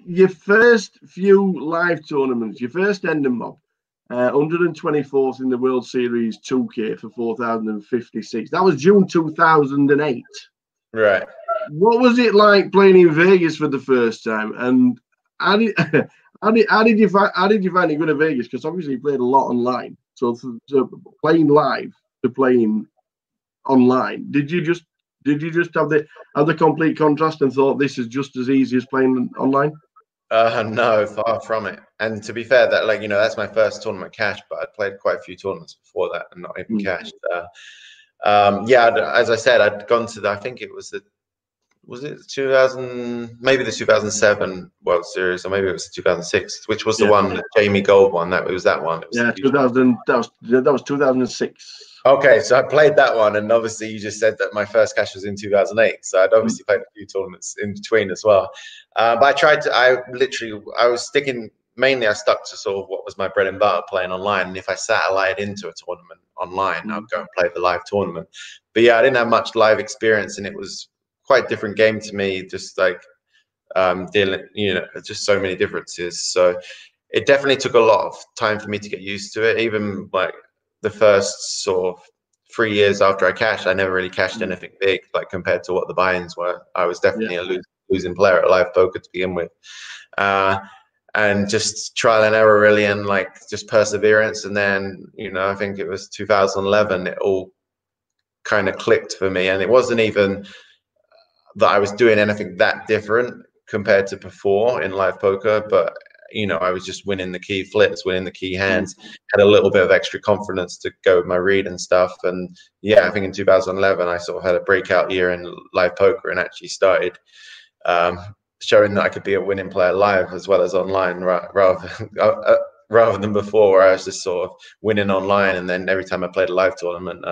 Your first few live tournaments, your first Ending Mob, 124th in the World Series 2K for 4,056. That was June 2008. Right. What was it like playing in Vegas for the first time? And how did you find it good at Vegas? Because obviously you played a lot online. So playing live to playing online, did you just have the complete contrast and thought this is just as easy as playing online? No, far from it. And to be fair, that that's my first tournament cash, but I'd played quite a few tournaments before that and not even cashed. Yeah, as I said, I'd gone to I think it was it 2000, maybe the 2007 World Series, or maybe it was 2006, which was the one that Jamie Gold won. It was that one. It was 2000. That was 2006. Okay, so I played that one, and obviously you just said that my first cash was in 2008, so I'd obviously played a few tournaments in between as well. But I was sticking, mainly I stuck to sort of what was my bread and butter, playing online, and if I satellite into a tournament online, I'd go and play the live tournament. But yeah, I didn't have much live experience, and it was quite a different game to me, just like dealing, just so many differences. So it definitely took a lot of time for me to get used to it, even like the first sort of 3 years after I cashed, I never really cashed anything big, like compared to what the buy-ins were. I was definitely a losing player at live poker to begin with. And just trial and error really, and like just perseverance. And then, I think it was 2011, it all kind of clicked for me. And it wasn't even that I was doing anything that different compared to before in live poker, but I was just winning the key flips, winning the key hands, had a little bit of extra confidence to go with my read and stuff. And yeah, I think in 2011, I sort of had a breakout year in live poker and actually started showing that I could be a winning player live as well as online, rather than before, where I was just sort of winning online. And then every time I played a live tournament,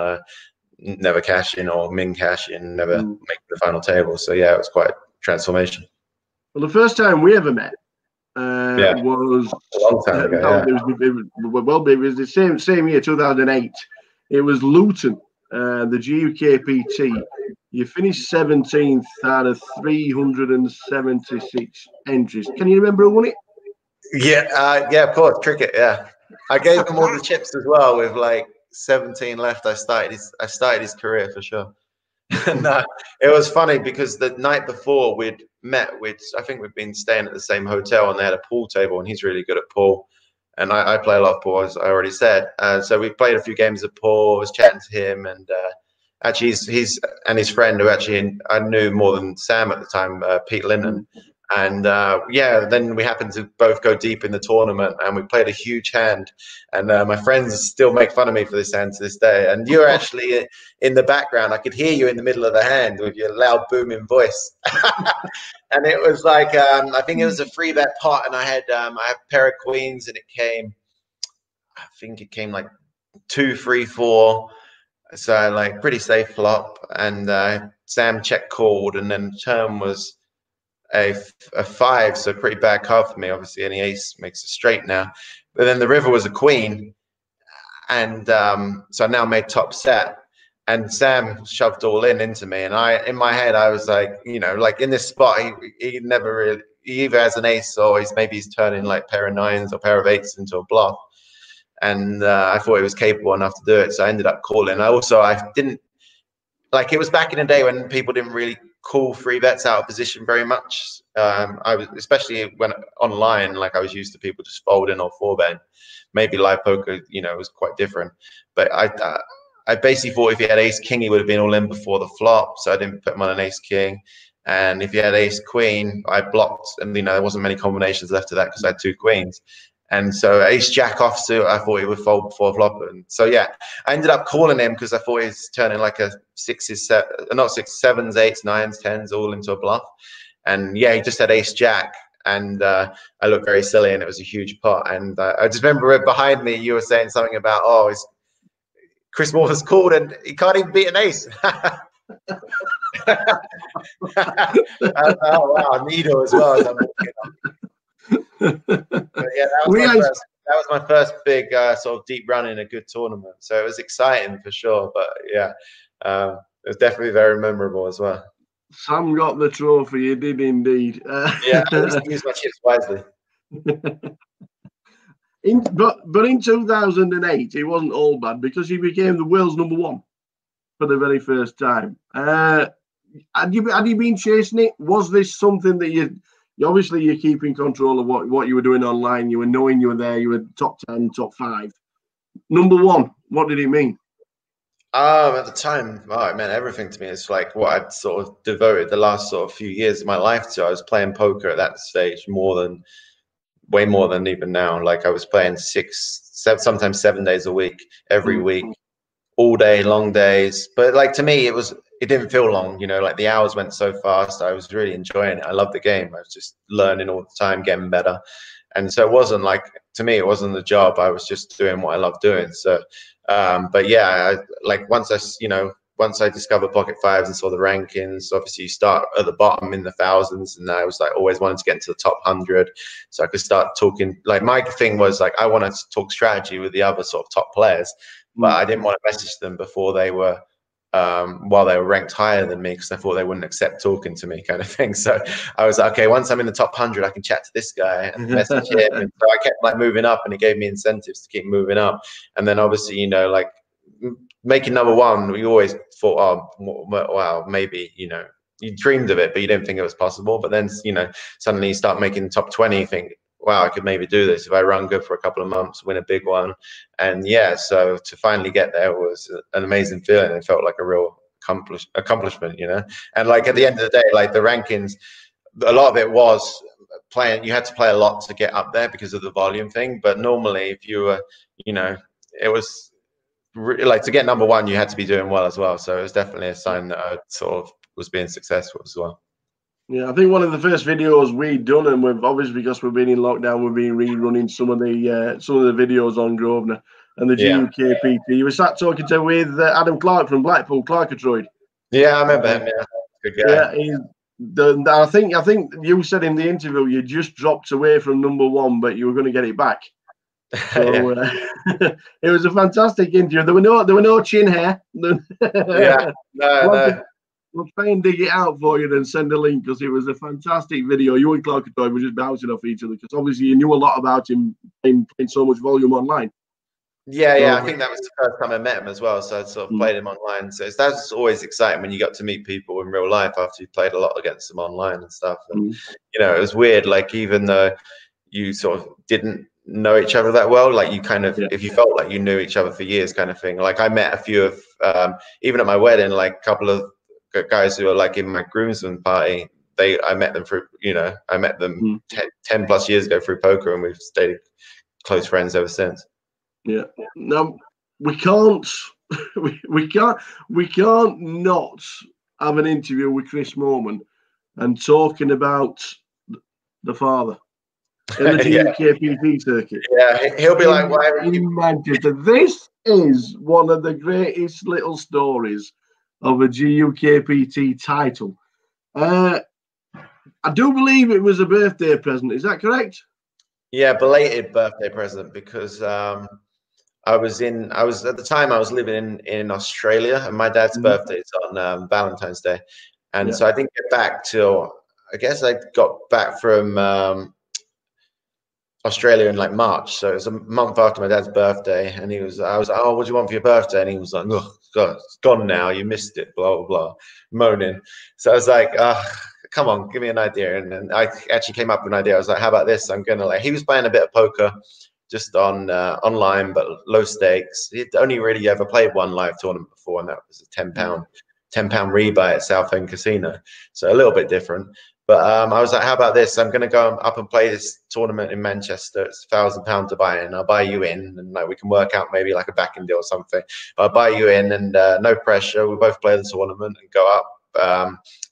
never cash in or min cash in, never make the final table. So yeah, it was quite a transformation. Well, the first time we ever met, was a long time ago. It was the same year, 2008. It was Luton, the GUKPT. You finished 17th out of 376 entries. Can you remember who won it? Yeah, of course, Trickett. Yeah, I gave him all the chips as well. With like 17 left, I started his career for sure. No, it was funny because the night before we'd met, I think we'd been staying at the same hotel, and they had a pool table, and he's really good at pool, and I play a lot of pool, as I already said. So we played a few games of pool. I was chatting to him, and actually he's and his friend, who actually I knew more than Sam at the time, Pete Linton. And then we happened to both go deep in the tournament, and we played a huge hand. And my friends still make fun of me for this hand to this day. And you're actually in the background. I could hear you in the middle of the hand with your loud, booming voice. And it was like, I think it was a 3-bet pot, and I had a pair of queens, and I think it came like 2, 3, 4. So like pretty safe flop. And Sam check called, and then turn was a 5, so pretty bad card for me. Obviously, any ace makes a straight now, but then the river was a queen, and so I now made top set, and Sam shoved all into me, and in my head I was like, like in this spot, he never really, he either has an ace or he's turning like pair of 9s or pair of 8s into a bluff, and I thought he was capable enough to do it, so I ended up calling. I didn't like, it was back in the day when people didn't really call 3-bets out of position very much. I was, especially when online, like I was used to people just folding or 4-bet. Maybe live poker, was quite different. But I basically thought if he had ace king, he would have been all in before the flop. So I didn't put him on an ace king. And if he had ace queen, I blocked. And there wasn't many combinations left of that because I had 2 queens. And so ace jack offsuit, I thought he would fold before flop. And so yeah, I ended up calling him because I thought he was turning like a 6s, 7s, 8s, 9s, 10s all into a bluff. And yeah, he just had ace jack, and I looked very silly, and it was a huge pot. And I just remember behind me, you were saying something about, Chris Moore has called and he can't even beat an ace. Oh wow, needle as well as I'm walking up. But yeah, that was my first big sort of deep run in a good tournament. So it was exciting for sure. But yeah, it was definitely very memorable as well. Sam got the trophy. He did indeed. Yeah, I used to use my chips wisely. But in 2008, it wasn't all bad because he became the world's #1 for the very first time. Had you been chasing it? Was this something that you obviously you're keeping control of what you were doing online? You were knowing you were there. You were top 10, top 5, #1. What did it mean? At the time, oh, it meant everything to me. It's like what I'd sort of devoted the last sort of few years of my life to. I was playing poker at that stage way more than even now. Like I was playing 6, 7, sometimes 7 days a week, every week, all day, long days. But like to me, it didn't feel long. You know, like the hours went so fast. I was really enjoying it. I loved the game. I was just learning all the time, getting better. And so it wasn't like, to me, it wasn't the job. I was just doing what I love doing. So, but yeah, once I discovered Pocket Fives and saw the rankings, obviously you start at the bottom in the thousands, and I was like always wanted to get into the top 100, so I could start talking. Like my thing was like I wanted to talk strategy with the other sort of top players, but I didn't want to message them before they were while they were ranked higher than me because I thought they wouldn't accept talking to me, kind of thing. So I was like, okay, once I'm in the top 100, I can chat to this guy and message him. And so I kept like moving up, and it gave me incentives to keep moving up. And then obviously, you know, like making #1, we always thought, oh, wow, maybe, you know, you dreamed of it, but you didn't think it was possible. But then, you know, suddenly you start making top 20, you think, wow, I could maybe do this if I run good for a couple of months, win a big one. And yeah, so to finally get there was an amazing feeling. It felt like a real accomplishment, you know. And like at the end of the day, like the rankings, a lot of it was playing. You had to play a lot to get up there because of the volume thing. But normally, if you were, you know, it was like to get #1, you had to be doing well as well. So it was definitely a sign that I sort of was being successful as well. Yeah, I think one of the first videos we'd done, and we've obviously because we've been in lockdown, we've been rerunning some of the videos on Grosvenor and the GUKPT. You were sat talking with Adam Clark from Blackpool, Clarkatroid. Yeah, I remember him. Yeah, good guy. Yeah, I think you said in the interview you just dropped away from #1, but you were going to get it back. So it was a fantastic interview. There were no chin hair. Yeah, no. We'll try and dig it out for you and send a link because it was a fantastic video. You and Clark were just bouncing off each other because obviously you knew a lot about him playing so much volume online. Yeah, I think that was the first time I met him as well. So I sort of played him online. So that's always exciting when you got to meet people in real life after you played a lot against them online and stuff. And you know, it was weird. Like even though you sort of didn't know each other that well, like you kind of if you felt like you knew each other for years, kind of thing. Like I met a few of even at my wedding, like a couple of guys who are like in my groomsmen party. I met them through, you know, I met them 10 plus years ago through poker, and we've stayed close friends ever since. Yeah. Now we can't not have an interview with Chris Moorman and talking about the father in the GUKPT circuit. Yeah, he'll be like, why are you in Manchester? This is one of the greatest little stories of a GUKPT title. I do believe it was a birthday present. Is that correct? Yeah, belated birthday present because I was at the time I was living in Australia, and my dad's birthday is on Valentine's Day, and so I didn't get back till I guess I got back from Australia in like March, so it was a month after my dad's birthday, and I was like, oh, what do you want for your birthday? And he was like, oh God, it's gone now, you missed it, blah blah blah, moaning. So I was like, come on, give me an idea. And then I actually came up with an idea. I was like, how about this? I'm gonna he was playing a bit of poker just on online, but low stakes. He'd only really ever played one live tournament before, and that was a £10 rebuy at Southend Casino, so a little bit different. But I was like, how about this? I'm going to go up and play this tournament in Manchester. It's £1,000 to buy in. I'll buy you in, and like we can work out maybe like a backing deal or something. But I'll buy you in, and no pressure. We both play the tournament and go up,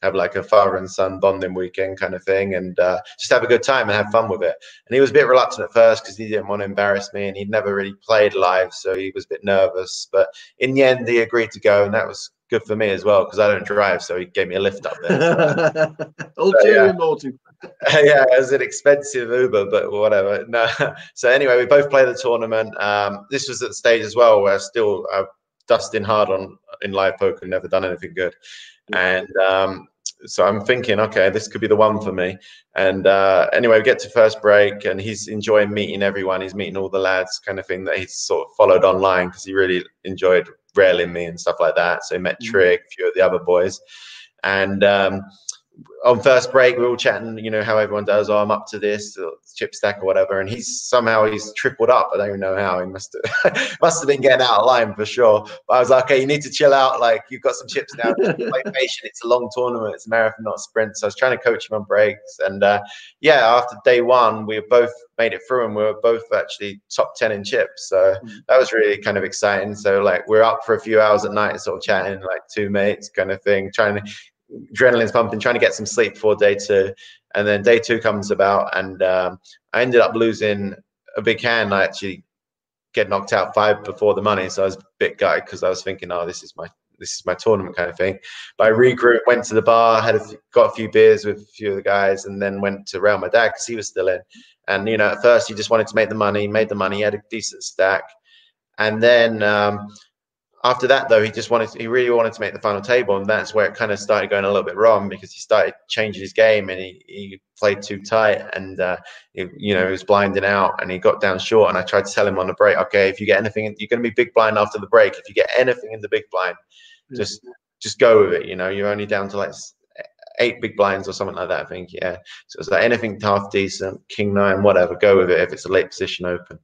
have like a father and son bonding weekend kind of thing, and just have a good time and have fun with it. And he was a bit reluctant at first because he didn't want to embarrass me, and he'd never really played live, so he was a bit nervous. But in the end, he agreed to go, and that was good for me as well because I don't drive, so he gave me a lift up there. Ulterior motive. Yeah, it was an expensive Uber, but whatever. No. So anyway, we both played the tournament. This was at the stage as well where I'm dusting hard in live poker, never done anything good. And so I'm thinking, okay, this could be the one for me. And anyway, we get to first break, and he's enjoying meeting everyone. He's meeting all the lads, kind of thing that he's sort of followed online because he really enjoyed railing me and stuff like that. So he met Trick, a few of the other boys, and on first break, we were all chatting, you know, how everyone does. Oh, I'm up to this chip stack or whatever. And he's tripled up. I don't even know how. He must have been getting out of line for sure. But I was like, okay, you need to chill out. Like, you've got some chips now. Just play patient. It's a long tournament. It's a marathon, not a sprint. So I was trying to coach him on breaks. And yeah, after day one, we both made it through, and we were both actually top 10 in chips. So that was really kind of exciting. So like, we're up for a few hours at night, sort of chatting, like two mates kind of thing, trying to. Adrenaline's pumping, trying to get some sleep before day two. And then day two comes about, and I ended up losing a big hand. I actually get knocked out 5 before the money, so I was a bit gutted because I was thinking, oh, this is my tournament kind of thing. But I regrouped, went to the bar, got a few beers with a few of the guys, and then went to rail my dad because he was still in. And you know, at first he just wanted to make the money, made the money, he had a decent stack, and then after that, though, he really wanted to make the final table, and that's where it kind of started going a little bit wrong because he started changing his game, and he played too tight, and he was blinding out, and he got down short. And I tried to tell him on the break, okay, if you get anything, you're going to be big blind after the break. If you get anything in the big blind, just go with it. You know, you're only down to like 8 big blinds or something like that, I think. Yeah, so it's like anything half decent, king 9, whatever, go with it if it's a late position open.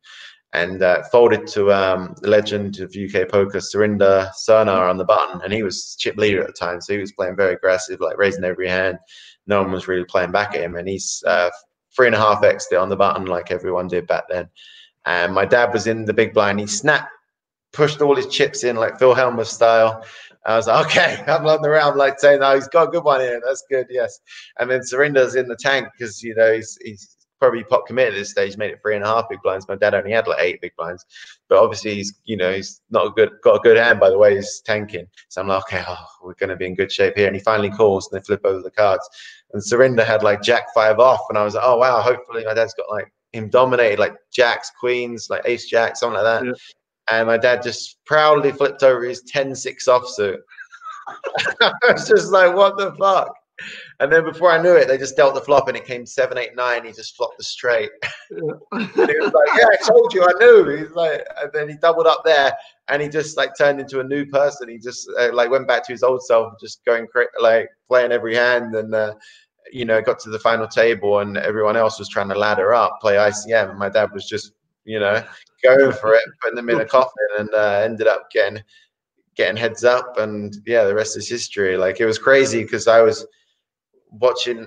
And folded to the legend of UK poker, Surinder Sarnar, on the button, and he was chip leader at the time, so he was playing very aggressive, like raising every hand. No one was really playing back at him, and he's 3.5x'd it on the button like everyone did back then. And my dad was in the big blind. He pushed all his chips in like Phil Helmer style. I was like, okay, I'm on the round, like saying, no, he's got a good one here. That's good, yes. And then Surinder's in the tank because, you know, he's probably pot committed at this stage, made it 3.5 big blinds. My dad only had like 8 big blinds, but obviously he's not got a good hand by the way he's tanking. So I'm like, okay, we're going to be in good shape here. And he finally calls, and they flip over the cards. And Surinder had like Jack 5 off, and I was like, oh wow, hopefully my dad's got like him dominated, like jacks, queens, like ace jack, something like that. Yeah. And my dad just proudly flipped over his 10-6 offsuit. I was just like, what the fuck? And then before I knew it, they just dealt the flop, and it came 7-8-9. He just flopped the straight. And he was like, yeah, I told you, I knew. He's like, and then he doubled up there, and he just like turned into a new person. He just like went back to his old self, just going like playing every hand, and got to the final table, and everyone else was trying to ladder up, play ICM, and my dad was just going for it, putting them in a coffin, and ended up getting heads up, and yeah, the rest is history. Like, it was crazy because I was watching.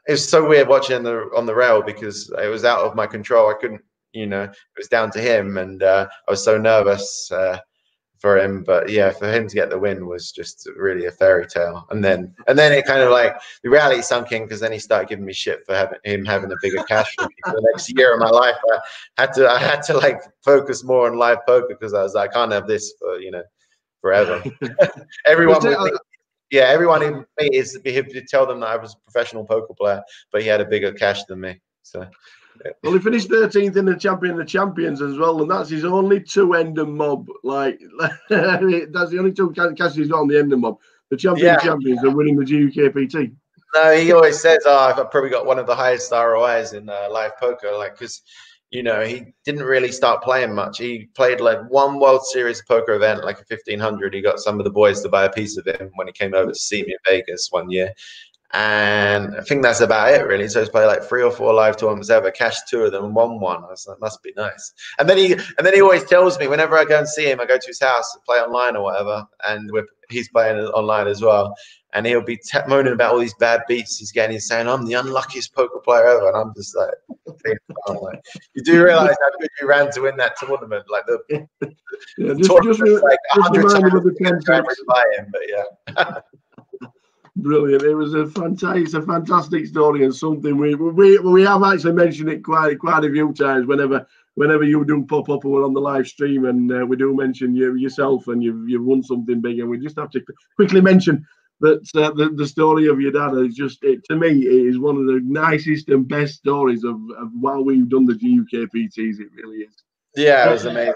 It was so weird watching on the rail because it was out of my control. I couldn't, it was down to him, and I was so nervous for him. But yeah, for him to get the win was just really a fairy tale. And then it kind of like the reality sunk in, because then he started giving me shit for having a bigger cash for the next year of my life. I had to like focus more on live poker because I was like, I can't have this for forever. Everyone in me is to tell them that I was a professional poker player, but he had a bigger cash than me. So yeah. Well, he finished 13th in the Champion of Champions as well, and that's his only 2 Ender mob. Like, that's the only 2 cashes he's got on the Ender mob. The Champions are winning the GUKPT. No, he always says, I've probably got one of the highest ROIs in live poker, like, because he didn't really start playing much. He played like 1 World Series poker event, like a 1500. He got some of the boys to buy a piece of him when he came over to see me in Vegas one year. And I think that's about it, really. So he's played like 3 or 4 live tournaments ever, cashed 2 of them and won 1. I was like, must be nice. And then he always tells me, whenever I go and see him, I go to his house to play online or whatever, and he's playing online as well. And he'll be moaning about all these bad beats he's getting. He's saying, I'm the unluckiest poker player ever. And I'm just like, you do realize how good you ran to win that tournament. Like, the tournament was like 100 times to buy him, but yeah. Brilliant. It was a fantastic story, and something we have actually mentioned it quite a few times whenever you do pop up and we're on the live stream, and we do mention yourself, and you've won something big, and we just have to quickly mention that the story of your dad is just, to me, it is one of the nicest and best stories of while we've done the GUKPTs. It really is. Yeah, it was amazing.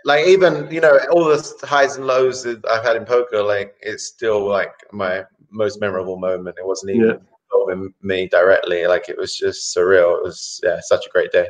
Like, even all the highs and lows that I've had in poker, like, it's still like my most memorable moment. It wasn't even involving me directly. Like, it was just surreal. It was such a great day.